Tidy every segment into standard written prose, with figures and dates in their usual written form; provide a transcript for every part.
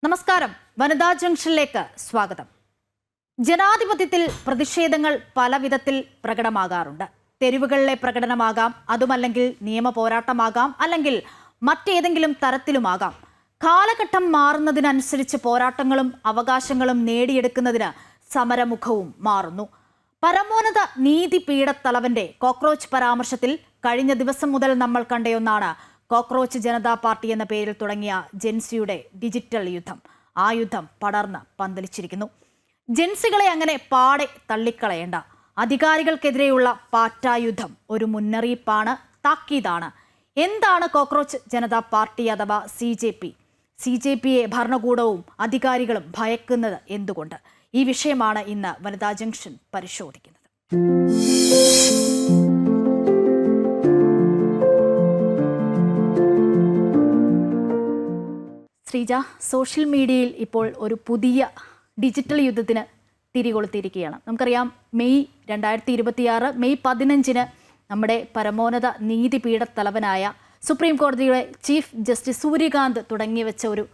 നമസ്കാരം. വനിതാ ജംഗ്ഷനിലേക്ക് സ്വാഗതം. ജനാധിപത്യത്തിൽ പ്രതിഷേധങ്ങൾ പല വിധത്തിൽ പ്രകടമാകാറുണ്ട്. തെരുവുകളിലെ പ്രകടനമാകാം, അതുമല്ലെങ്കിൽ നിയമ പോരാട്ടമാകാം, അല്ലെങ്കിൽ മറ്റേതെങ്കിലും തരത്തിലുമാകാം. കാലഘട്ടം മാറുന്നതിനനുസരിച്ച് പോരാട്ടങ്ങളും അവകാശങ്ങളും നേടിയെടുക്കുന്നതിന് സമരമുഖവും മാറുന്നു. പരമോന്നത നീതിപീഠത്തലവന്റെ കോക്രോച്ച് പരാമർശത്തിൽ കഴിഞ്ഞ ദിവസം മുതൽ നമ്മൾ കണ്ടയൊന്നാണ് കോക്രോച്ച് ജനതാ പാർട്ടി എന്ന പേരിൽ തുടങ്ങിയ ജെൻസിയുടെ ഡിജിറ്റൽ യുദ്ധം. ആ യുദ്ധം പടർന്ന് പന്തലിച്ചിരിക്കുന്നു. ജെൻസികളെ അങ്ങനെ പാടെ തള്ളിക്കളയേണ്ട. അധികാരികൾക്കെതിരെയുള്ള പാറ്റായുദ്ധം ഒരു മുന്നറിയിപ്പാണ്, താക്കീതാണ്. എന്താണ് കോക്രോച്ച് ജനതാ പാർട്ടി അഥവാ സി ജെ പിയെ ഭരണകൂടവും അധികാരികളും ഭയക്കുന്നത് എന്തുകൊണ്ട്? ഈ വിഷയമാണ് ഇന്ന് വനിതാ ജംഗ്ഷൻ പരിശോധിക്കുന്നത്. ശ്രീജ, സോഷ്യൽ മീഡിയയിൽ ഇപ്പോൾ ഒരു പുതിയ ഡിജിറ്റൽ യുദ്ധത്തിന് തിരികൊളുത്തിയിരിക്കുകയാണ്. നമുക്കറിയാം, മെയ് 2026 മെയ് 15 നമ്മുടെ പരമോന്നത നീതിപീഠത്തലവനായ സുപ്രീം കോടതിയുടെ ചീഫ് ജസ്റ്റിസ് സൂര്യകാന്ത് തുടങ്ങി വെച്ച ഒരു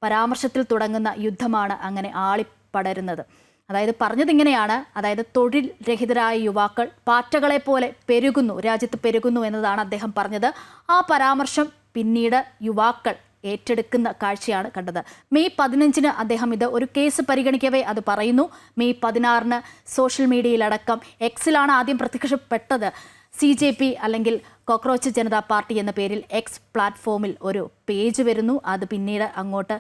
പരാമർശത്തിൽ തുടങ്ങുന്ന യുദ്ധമാണ് അങ്ങനെ ആളിപ്പടരുന്നത്. അതായത് പറഞ്ഞതിങ്ങനെയാണ്, അതായത് തൊഴിൽ രഹിതരായ യുവാക്കൾ പാറ്റകളെ പോലെ രാജ്യത്ത് പെരുകുന്നു എന്നതാണ് അദ്ദേഹം പറഞ്ഞത്. ആ പരാമർശം പിന്നീട് യുവാക്കൾ ഏറ്റെടുക്കുന്ന കാഴ്ചയാണ് കണ്ടത്. മെയ് 15 അദ്ദേഹം ഇത് ഒരു കേസ് പരിഗണിക്കവേ അത് പറയുന്നു. മെയ് 16 സോഷ്യൽ മീഡിയയിലടക്കം എക്സിലാണ് ആദ്യം പ്രത്യക്ഷപ്പെട്ടത്. CJP അല്ലെങ്കിൽ കോക്രോച്ച് ജനതാ പാർട്ടി എന്ന പേരിൽ എക്സ് പ്ലാറ്റ്ഫോമിൽ ഒരു പേജ് വരുന്നു. അത് പിന്നീട് അങ്ങോട്ട്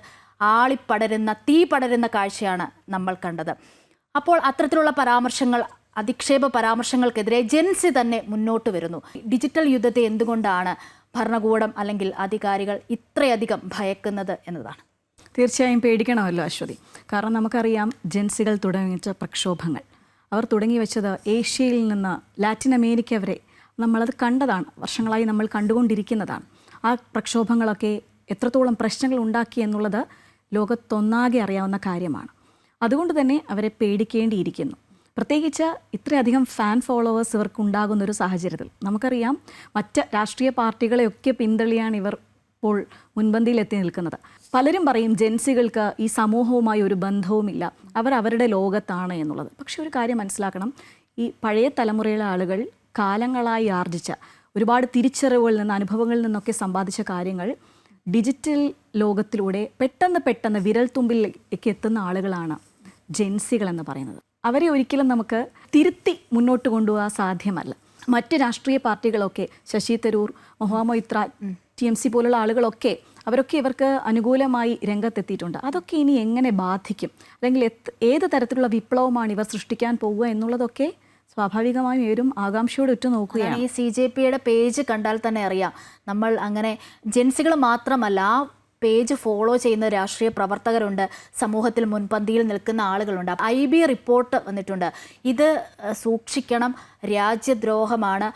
തീ പടരുന്ന കാഴ്ചയാണ് നമ്മൾ കണ്ടത്. അപ്പോൾ അത്തരത്തിലുള്ള പരാമർശങ്ങൾ, അധിക്ഷേപ പരാമർശങ്ങൾക്കെതിരെ ജെൻസി തന്നെ മുന്നോട്ട് വരുന്നു. ഡിജിറ്റൽ യുദ്ധത്തെ എന്തുകൊണ്ടാണ് ഭരണകൂടം അല്ലെങ്കിൽ അധികാരികൾ ഇത്രയധികം ഭയക്കുന്നത് എന്നതാണ്. തീർച്ചയായും പേടിക്കണമല്ലോ അശ്വതി. കാരണം നമുക്കറിയാം, ജെൻസികൾ തുടങ്ങിവെച്ച പ്രക്ഷോഭങ്ങൾ അവർ തുടങ്ങി വെച്ചത് ഏഷ്യയിൽ നിന്ന് ലാറ്റിൻ അമേരിക്ക വരെ നമ്മളത് കണ്ടതാണ്, വർഷങ്ങളായി നമ്മൾ കണ്ടുകൊണ്ടിരിക്കുന്നതാണ്. ആ പ്രക്ഷോഭങ്ങളൊക്കെ എത്രത്തോളം പ്രശ്നങ്ങൾ ഉണ്ടാക്കി എന്നുള്ളത് ലോകത്തൊന്നാകെ അറിയാവുന്ന കാര്യമാണ്. അതുകൊണ്ട് തന്നെ അവരെ പേടിക്കേണ്ടിയിരിക്കുന്നു. പ്രത്യേകിച്ച് ഇത്രയധികം ഫാൻ ഫോളോവേഴ്സ് ഇവർക്ക് ഉണ്ടാകുന്നൊരു സാഹചര്യത്തിൽ നമുക്കറിയാം, മറ്റ് രാഷ്ട്രീയ പാർട്ടികളെയൊക്കെ പിന്തള്ളിയാണ് ഇവർ ഇപ്പോൾ മുൻപന്തിയിലെത്തി നിൽക്കുന്നത്. പലരും പറയും ജെൻസികൾക്ക് ഈ സമൂഹവുമായി ഒരു ബന്ധവുമില്ല, അവർ അവരുടെ ലോകത്താണ് എന്നുള്ളത്. പക്ഷെ ഒരു കാര്യം മനസ്സിലാക്കണം, ഈ പഴയ തലമുറയിലെ ആളുകൾ കാലങ്ങളായി ആർജിച്ച ഒരുപാട് തിരിച്ചറിവുകളിൽ നിന്ന്, അനുഭവങ്ങളിൽ നിന്നൊക്കെ സമ്പാദിച്ച കാര്യങ്ങൾ ഡിജിറ്റൽ ലോകത്തിലൂടെ പെട്ടെന്ന് വിരൽത്തുമ്പിലേക്ക് എത്തുന്ന ആളുകളാണ് ജെൻസികൾ എന്ന് പറയുന്നത്. അവരെ ഒരിക്കലും നമുക്ക് തിരുത്തി മുന്നോട്ട് കൊണ്ടുപോകാൻ സാധ്യമല്ല. മറ്റ് രാഷ്ട്രീയ പാർട്ടികളൊക്കെ, ശശി തരൂർ, മൊയ്ത്ര, TMC പോലുള്ള ആളുകളൊക്കെ അവരൊക്കെ ഇവർക്ക് അനുകൂലമായി രംഗത്തെത്തിയിട്ടുണ്ട്. അതൊക്കെ ഇനി എങ്ങനെ ബാധിക്കും, അല്ലെങ്കിൽ ഏത് തരത്തിലുള്ള വിപ്ലവമാണ് ഇവർ സൃഷ്ടിക്കാൻ പോവുക എന്നുള്ളതൊക്കെ സ്വാഭാവികമായും ഏവരും ആകാംക്ഷയോടെ ഉറ്റുനോക്കുകയാണ്. ഈ CJPയുടെ പേജ് കണ്ടാൽ തന്നെ അറിയാം, നമ്മൾ അങ്ങനെ ജെൻസികൾ മാത്രമല്ല, ആ പേജ് ഫോളോ ചെയ്യുന്ന രാഷ്ട്രീയ പ്രവർത്തകരുണ്ട്, സമൂഹത്തിൽ മുൻപന്തിയിൽ നിൽക്കുന്ന ആളുകളുണ്ട്. IB റിപ്പോർട്ട് വന്നിട്ടുണ്ട്. ഇത് സൂക്ഷിക്കണം, രാജ്യദ്രോഹമാണ്,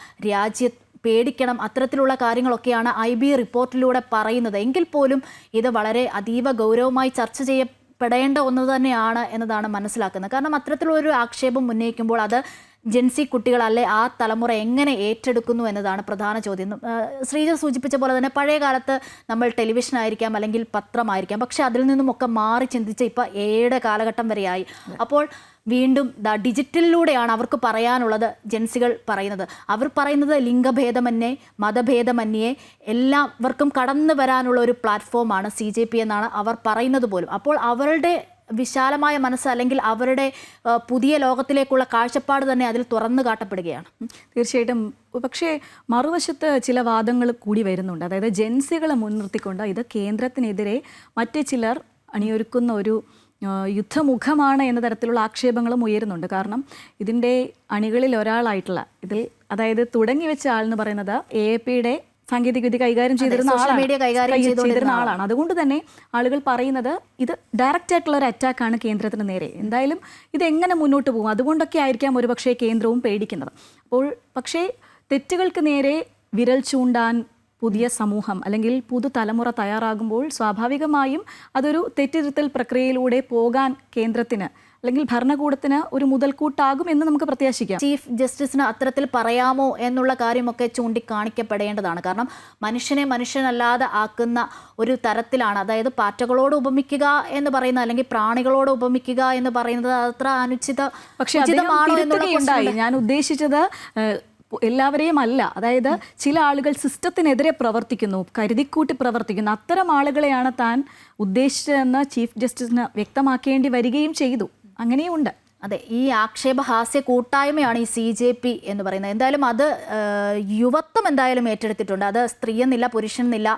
പേടിക്കണം, അത്തരത്തിലുള്ള കാര്യങ്ങളൊക്കെയാണ് IB റിപ്പോർട്ടിലൂടെ പറയുന്നത്. എങ്കിൽ പോലും ഇത് വളരെ അതീവ ഗൗരവമായി ചർച്ച ചെയ്യപ്പെടേണ്ട ഒന്ന് തന്നെയാണ് എന്നതാണ് മനസ്സിലാക്കുന്നത്. കാരണം അത്തരത്തിലൊരു ആക്ഷേപം ഉന്നയിക്കുമ്പോൾ അത് ജെൻസി കുട്ടികൾ അല്ലെ ആ തലമുറ എങ്ങനെ ഏറ്റെടുക്കുന്നു എന്നതാണ് പ്രധാന ചോദ്യം. ശ്രീജ സൂചിപ്പിച്ച പോലെ തന്നെ പഴയ കാലത്ത് നമ്മൾ ടെലിവിഷൻ ആയിരിക്കാം, അല്ലെങ്കിൽ പത്രമായിരിക്കാം, പക്ഷെ അതിൽ നിന്നുമൊക്കെ മാറി ചിന്തിച്ച് ഇപ്പോൾ ഏഴ് കാലഘട്ടം വരെയായി. അപ്പോൾ വീണ്ടും ഡിജിറ്റലിലൂടെയാണ് അവർക്ക് പറയാനുള്ളത്. ജെൻസികൾ പറയുന്നത്, അവർ പറയുന്നത് ലിംഗഭേദമന്യേ, മതഭേദമന്യേ എല്ലാവർക്കും കടന്നു വരാനുള്ള ഒരു പ്ലാറ്റ്ഫോമാണ് CJP എന്നാണ് അവർ പറയുന്നത് പോലും. അപ്പോൾ അവരുടെ വിശാലമായ മനസ്സ്, അല്ലെങ്കിൽ അവരുടെ പുതിയ ലോകത്തിലേക്കുള്ള കാഴ്ചപ്പാട് തന്നെ അതിൽ തുറന്നു കാട്ടപ്പെടുകയാണ്. തീർച്ചയായിട്ടും. പക്ഷേ മറുവശത്ത് ചില വാദങ്ങൾ കൂടി വരുന്നുണ്ട്. അതായത് ജെൻസികളെ മുൻനിർത്തിക്കൊണ്ട് ഇത് കേന്ദ്രത്തിനെതിരെ മറ്റ് ചിലർ അണിയൊരുക്കുന്ന ഒരു യുദ്ധമുഖമാണ് എന്ന തരത്തിലുള്ള ആക്ഷേപങ്ങളും ഉയരുന്നുണ്ട്. കാരണം ഇതിൻ്റെ അണികളിൽ ഒരാളായിട്ടുള്ള അതായത് തുടങ്ങി വെച്ച ആളെന്ന് പറയുന്നത് AAPയുടെ സാങ്കേതികവിദ്യ കൈകാര്യം ചെയ്തിരുന്ന ആളാണ്. അതുകൊണ്ട് തന്നെ ആളുകൾ പറയുന്നത് ഇത് ഡയറക്റ്റ് ആയിട്ടുള്ള ഒരു അറ്റാക്കാണ് കേന്ദ്രത്തിന് നേരെ. എന്തായാലും ഇതെങ്ങനെ മുന്നോട്ട് പോകും, അതുകൊണ്ടൊക്കെ ആയിരിക്കാം ഒരുപക്ഷെ കേന്ദ്രവും പേടിക്കുന്നത്. പക്ഷേ തെറ്റുകൾക്ക് നേരെ വിരൽ ചൂണ്ടാൻ പുതിയ സമൂഹം അല്ലെങ്കിൽ പുതുതലമുറ തയ്യാറാകുമ്പോൾ സ്വാഭാവികമായും അതൊരു തെറ്റിരുത്തൽ പ്രക്രിയയിലൂടെ പോകാൻ കേന്ദ്രത്തിന് അല്ലെങ്കിൽ ഭരണകൂടത്തിന് ഒരു മുതൽക്കൂട്ടാകും എന്ന് നമുക്ക് പ്രത്യാശിക്കാം. ചീഫ് ജസ്റ്റിസിന് അത്തരത്തിൽ പറയാമോ എന്നുള്ള കാര്യമൊക്കെ ചൂണ്ടിക്കാണിക്കപ്പെടേണ്ടതാണ്. കാരണം മനുഷ്യനെ മനുഷ്യനല്ലാതെ ആക്കുന്ന ഒരു തരത്തിലാണ്, അതായത് പാറ്റകളോട് ഉപമിക്കുക എന്ന് പറയുന്നത് അല്ലെങ്കിൽ പ്രാണികളോട് ഉപമിക്കുക എന്ന് പറയുന്നത് അത്ര പക്ഷേ ഞാൻ ഉദ്ദേശിച്ചത് എല്ലാവരെയും അല്ല. അതായത് ചില ആളുകൾ സിസ്റ്റത്തിനെതിരെ പ്രവർത്തിക്കുന്നു, കരുതിക്കൂട്ടി പ്രവർത്തിക്കുന്നു. അത്തരം ആളുകളെയാണ് താൻ ഉദ്ദേശിച്ചതെന്ന് ചീഫ് ജസ്റ്റിസിന് വ്യക്തമാക്കേണ്ടി വരികയും ചെയ്തു. അങ്ങനെയുണ്ട്. അതെ, ഈ ആക്ഷേപഹാസ്യ കൂട്ടായ്മയാണ് ഈ CJP എന്ന് പറയുന്നത്. എന്തായാലും അത് യുവത്വം എന്തായാലും ഏറ്റെടുത്തിട്ടുണ്ട്. അത് സ്ത്രീയെന്നില്ല, പുരുഷനെന്നില്ല,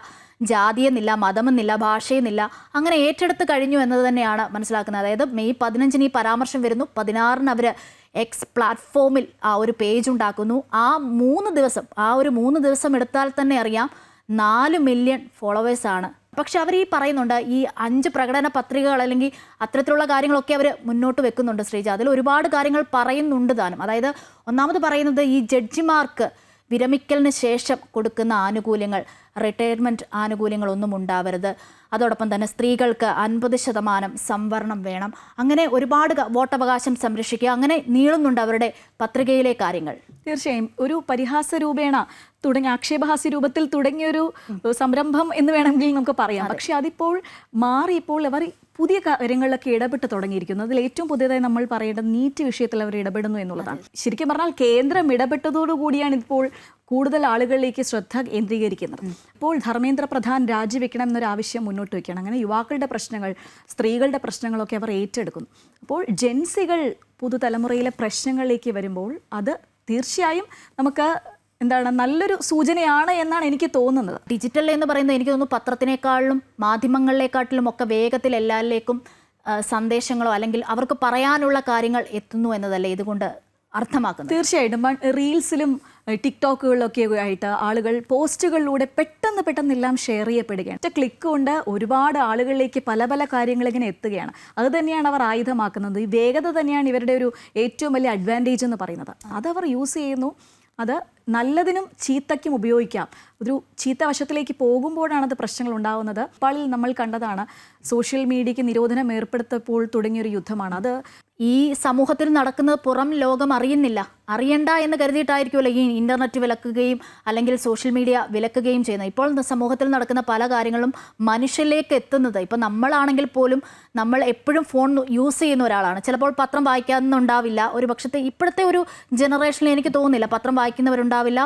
ജാതിയെന്നില്ല, മതമെന്നില്ല, ഭാഷയെന്നില്ല, അങ്ങനെ ഏറ്റെടുത്ത് കഴിഞ്ഞു എന്നത് തന്നെയാണ് മനസ്സിലാക്കുന്നത്. അതായത് മെയ് 15 ഈ പരാമർശം വരുന്നു, 16 അവർ എക്സ് പ്ലാറ്റ്ഫോമിൽ ആ ഒരു പേജ് ഉണ്ടാക്കുന്നു. ആ ഒരു 3 ദിവസം എടുത്താൽ തന്നെ അറിയാം 4 മില്യൺ ഫോളോവേഴ്സാണ്. പക്ഷെ അവർ ഈ പറയുന്നുണ്ട്, ഈ 5 പ്രകടന പത്രികകൾ അല്ലെങ്കിൽ അത്തരത്തിലുള്ള കാര്യങ്ങളൊക്കെ അവർ മുന്നോട്ട് വെക്കുന്നുണ്ട് ശ്രീജ. അതിൽ ഒരുപാട് കാര്യങ്ങൾ പറയുന്നുണ്ട് താനും. അതായത് ഒന്നാമത് പറയുന്നത് ഈ ജഡ്ജിമാർക്ക് വിരമിക്കലിന് ശേഷം കൊടുക്കുന്ന ആനുകൂല്യങ്ങൾ, റിട്ടയർമെൻറ്റ് ആനുകൂല്യങ്ങളൊന്നും ഉണ്ടാവരുത്. അതോടൊപ്പം തന്നെ സ്ത്രീകൾക്ക് 50% സംവരണം വേണം. അങ്ങനെ ഒരുപാട് വോട്ടവകാശം സംരക്ഷിക്കുക, അങ്ങനെ നീളുന്നുണ്ട് അവരുടെ പത്രികയിലെ കാര്യങ്ങൾ. തീർച്ചയായും ഒരു പരിഹാസ രൂപേണ ആക്ഷേപഹാസ്യ രൂപത്തിൽ തുടങ്ങിയൊരു സംരംഭം എന്ന് വേണമെങ്കിൽ നമുക്ക് പറയാം. പക്ഷെ അതിപ്പോൾ മാറിയപ്പോൾ അവർ പുതിയ കാര്യങ്ങളിലൊക്കെ ഇടപെട്ട് തുടങ്ങിയിരിക്കുന്നു. അതിൽ ഏറ്റവും പുതിയതായി നമ്മൾ പറയേണ്ടത് നീറ്റ് വിഷയത്തിൽ അവർ ഇടപെടുന്നു എന്നുള്ളതാണ്. ശരിക്കും പറഞ്ഞാൽ കേന്ദ്രം ഇടപെട്ടതോടുകൂടിയാണ് ഇപ്പോൾ കൂടുതൽ ആളുകളിലേക്ക് ശ്രദ്ധ കേന്ദ്രീകരിക്കുന്നത്. ഇപ്പോൾ ധർമ്മേന്ദ്ര പ്രധാൻ രാജിവെക്കണം എന്നൊരു ആവശ്യം മുന്നോട്ട് വയ്ക്കുകയാണ്. അങ്ങനെ യുവാക്കളുടെ പ്രശ്നങ്ങൾ, സ്ത്രീകളുടെ പ്രശ്നങ്ങളൊക്കെ അവർ ഏറ്റെടുക്കുന്നു. അപ്പോൾ ജെൻസികൾ പുതുതലമുറയിലെ പ്രശ്നങ്ങളിലേക്ക് വരുമ്പോൾ അത് തീർച്ചയായും നമുക്ക് നല്ലൊരു സൂചനയാണ് എന്നാണ് എനിക്ക് തോന്നുന്നത്. ഡിജിറ്റൽ എന്ന് പറയുന്നത് എനിക്ക് തോന്നുന്നു പത്രത്തിനേക്കാളും മാധ്യമങ്ങളെക്കാട്ടിലും ഒക്കെ വേഗത്തിൽ എല്ലാവരിലേക്കും സന്ദേശങ്ങളോ അല്ലെങ്കിൽ അവർക്ക് പറയാനുള്ള കാര്യങ്ങൾ എത്തുന്നു എന്നതല്ലേ ഇതുകൊണ്ട് അർത്ഥമാക്കുന്നത്? തീർച്ചയായിട്ടും. റീൽസിലും ടിക്ടോക്കുകളിലൊക്കെ ആയിട്ട് ആളുകൾ പോസ്റ്റുകളിലൂടെ പെട്ടെന്ന് എല്ലാം ഷെയർ ചെയ്യപ്പെടുകയാണ്. ഒറ്റ ക്ലിക്ക് കൊണ്ട് ഒരുപാട് ആളുകളിലേക്ക് പല കാര്യങ്ങൾ ഇങ്ങനെ എത്തുകയാണ്. അത് തന്നെയാണ് അവർ ആയുധമാക്കുന്നത്. ഈ വേഗത തന്നെയാണ് ഇവരുടെ ഒരു ഏറ്റവും വലിയ അഡ്വാൻറ്റേജ് എന്ന് പറയുന്നത്. അതവർ യൂസ് ചെയ്യുന്നു. അത് നല്ലതിനും ചീത്തയ്ക്കും ഉപയോഗിക്കാം. ഒരു ചീത്ത വശത്തിലേക്ക് പോകുമ്പോഴാണ് അത് പ്രശ്നങ്ങൾ ഉണ്ടാകുന്നത്. നേപ്പാളിൽ നമ്മൾ കണ്ടതാണ്, സോഷ്യൽ മീഡിയയ്ക്ക് നിരോധനം ഏർപ്പെടുത്തപ്പോൾ തുടങ്ങിയൊരു യുദ്ധമാണ് അത്. ഈ സമൂഹത്തിൽ നടക്കുന്നത് പുറം ലോകം അറിയണ്ട എന്ന് കരുതിയിട്ടായിരിക്കുമല്ലോ ഈ ഇൻ്റർനെറ്റ് വിലക്കുകയും അല്ലെങ്കിൽ സോഷ്യൽ മീഡിയ വിലക്കുകയും ചെയ്യുന്നത്. ഇപ്പോൾ സമൂഹത്തിൽ നടക്കുന്ന പല കാര്യങ്ങളും മനുഷ്യരിലേക്ക് എത്തുന്നത്. ഇപ്പം നമ്മളാണെങ്കിൽ പോലും നമ്മൾ എപ്പോഴും ഫോൺ യൂസ് ചെയ്യുന്ന ഒരാളാണ്. ചിലപ്പോൾ പത്രം വായിക്കാനൊന്നുണ്ടാവില്ല. ഒരു പക്ഷത്തെ ഇപ്പോഴത്തെ ഒരു ജനറേഷനിൽ എനിക്ക് തോന്നുന്നില്ല പത്രം വായിക്കുന്നവരുണ്ടാവില്ല,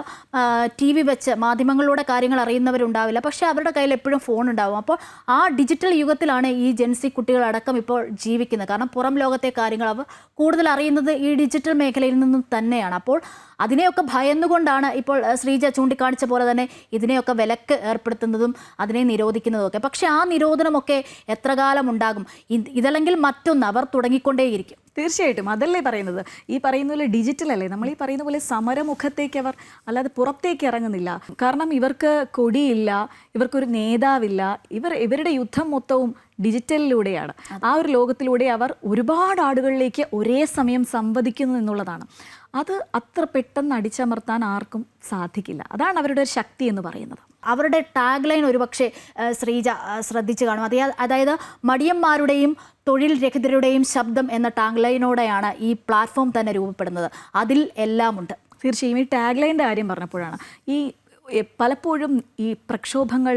TV വെച്ച് മാധ്യമങ്ങളിലൂടെ കാര്യങ്ങൾ അറിയുന്നവരുണ്ടാവില്ല. പക്ഷേ അവരുടെ കയ്യിൽ എപ്പോഴും ഫോൺ ഉണ്ടാവും. അപ്പോൾ ആ ഡിജിറ്റൽ യുഗത്തിലാണ് ഈ ജെൻസി കുട്ടികളടക്കം ഇപ്പോൾ ജീവിക്കുന്നത്. കാരണം പുറം ലോകത്തെ കാര്യങ്ങൾ അവർ കൂടുതൽ അറിയുന്നത് ഈ ഡിജിറ്റൽ മേഖലയിൽ നിന്നും തന്നെയാണ്. അപ്പോൾ അതിനെയൊക്കെ ഭയന്നുകൊണ്ടാണ് ഇപ്പോൾ ശ്രീജ ചൂണ്ടിക്കാണിച്ച പോലെ തന്നെ ഇതിനെയൊക്കെ വിലക്ക് ഏർപ്പെടുത്തുന്നതും അതിനെ നിരോധിക്കുന്നതും ഒക്കെ. പക്ഷേ ആ നിരോധനമൊക്കെ എത്ര കാലം ഉണ്ടാകും? ഇതല്ലെങ്കിൽ മറ്റൊന്ന് അവർ തുടങ്ങിക്കൊണ്ടേയിരിക്കും. തീർച്ചയായിട്ടും. അതല്ലേ പറയുന്നത്. ഈ പറയുന്ന പോലെ ഡിജിറ്റൽ അല്ലേ, നമ്മൾ ഈ പറയുന്ന പോലെ സമരമുഖത്തേക്ക് അവർ അല്ലാതെ പുറത്തേക്ക് ഇറങ്ങുന്നില്ല. കാരണം ഇവർക്ക് കൊടിയില്ല, ഇവർക്കൊരു നേതാവില്ല. ഇവരുടെ യുദ്ധം മൊത്തവും ഡിജിറ്റലിലൂടെയാണ്. ആ ഒരു ലോകത്തിലൂടെ അവർ ഒരുപാട് ആളുകളിലേക്ക് ഒരേ സമയം സംവദിക്കുന്നു എന്നുള്ളതാണ്. അത് അത്ര പെട്ടെന്ന് അടിച്ചമർത്താൻ ആർക്കും സാധിക്കില്ല. അതാണ് അവരുടെ ഒരു ശക്തി എന്ന് പറയുന്നത്. അവരുടെ ടാഗ് ലൈൻ ഒരുപക്ഷെ ശ്രീജ ശ്രദ്ധിച്ചു കാണും. അതായത് മടിയന്മാരുടെയും തൊഴിൽ രഹിതരുടെയും ശബ്ദം എന്ന ടാഗ് ലൈനോടെയാണ് ഈ പ്ലാറ്റ്ഫോം തന്നെ രൂപപ്പെടുന്നത്. അതിൽ എല്ലാമുണ്ട്. തീർച്ചയായും ഈ ടാഗ് ലൈൻ്റെ കാര്യം പറഞ്ഞപ്പോഴാണ് ഈ പലപ്പോഴും ഈ പ്രക്ഷോഭങ്ങൾ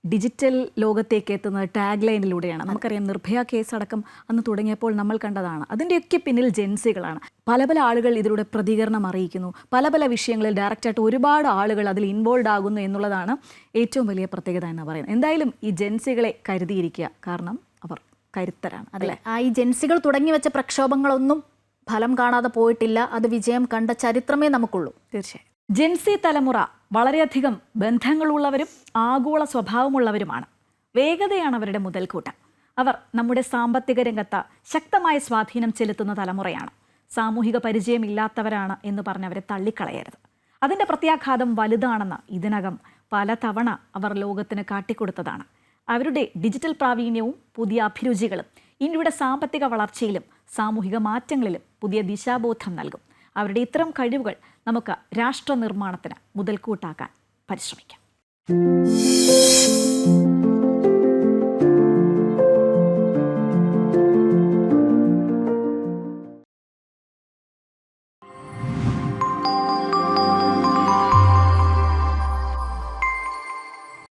ഡിജിറ്റൽ ലോകത്തേക്ക് എത്തുന്നത് ടാഗ് ലൈനിലൂടെയാണ്. നമുക്കറിയാം നിർഭയ കേസ് അടക്കം അന്ന് തുടങ്ങിയപ്പോൾ നമ്മൾ കണ്ടതാണ്. അതിൻ്റെയൊക്കെ പിന്നിൽ ജെൻസികളാണ്. പല ആളുകൾ ഇതിലൂടെ പ്രതികരണം അറിയിക്കുന്നു. പല വിഷയങ്ങളിൽ ഡയറക്റ്റായിട്ട് ഒരുപാട് ആളുകൾ അതിൽ ഇൻവോൾവ് ആകുന്നു എന്നുള്ളതാണ് ഏറ്റവും വലിയ പ്രത്യേകത എന്ന് പറയുന്നത്. എന്തായാലും ഈ ജെൻസികളെ കരുതിയിരിക്കുക, കാരണം അവർ കരുത്തരാണ്. അല്ലേ, ഈ ജെൻസികൾ തുടങ്ങി വെച്ച പ്രക്ഷോഭങ്ങളൊന്നും ഫലം കാണാതെ പോയിട്ടില്ല. അത് വിജയം കണ്ട ചരിത്രമേ നമുക്കുള്ളൂ. തീർച്ചയായും. ജെൻസി തലമുറ വളരെയധികം ബന്ധങ്ങളുള്ളവരും ആഗോള സ്വഭാവമുള്ളവരുമാണ്. വേഗതയാണ് അവരുടെ മുതൽക്കൂട്ട്. അവർ നമ്മുടെ സാമ്പത്തിക രംഗത്ത് ശക്തമായ സ്വാധീനം ചെലുത്തുന്ന തലമുറയാണ്. സാമൂഹിക പരിചയമില്ലാത്തവരാണ് എന്ന് പറഞ്ഞവരെ തള്ളിക്കളയരുത്. അതിൻ്റെ പ്രത്യാഘാതം വലുതാണെന്ന് ഇതിനകം പലതവണ അവർ ലോകത്തിന് കാട്ടിക്കൊടുത്തതാണ്. അവരുടെ ഡിജിറ്റൽ പ്രാവീണ്യവും പുതിയ അഭിരുചികളും ഇന്ത്യയുടെ സാമ്പത്തിക വളർച്ചയിലും സാമൂഹിക മാറ്റങ്ങളിലും പുതിയ ദിശാബോധം നൽകും. അവരുടെ ഇത്തരം കഴിവുകൾ നമുക്ക് രാഷ്ട്ര നിർമ്മാണത്തിന് മുതൽക്കൂട്ടാക്കാൻ പരിശ്രമിക്കാം.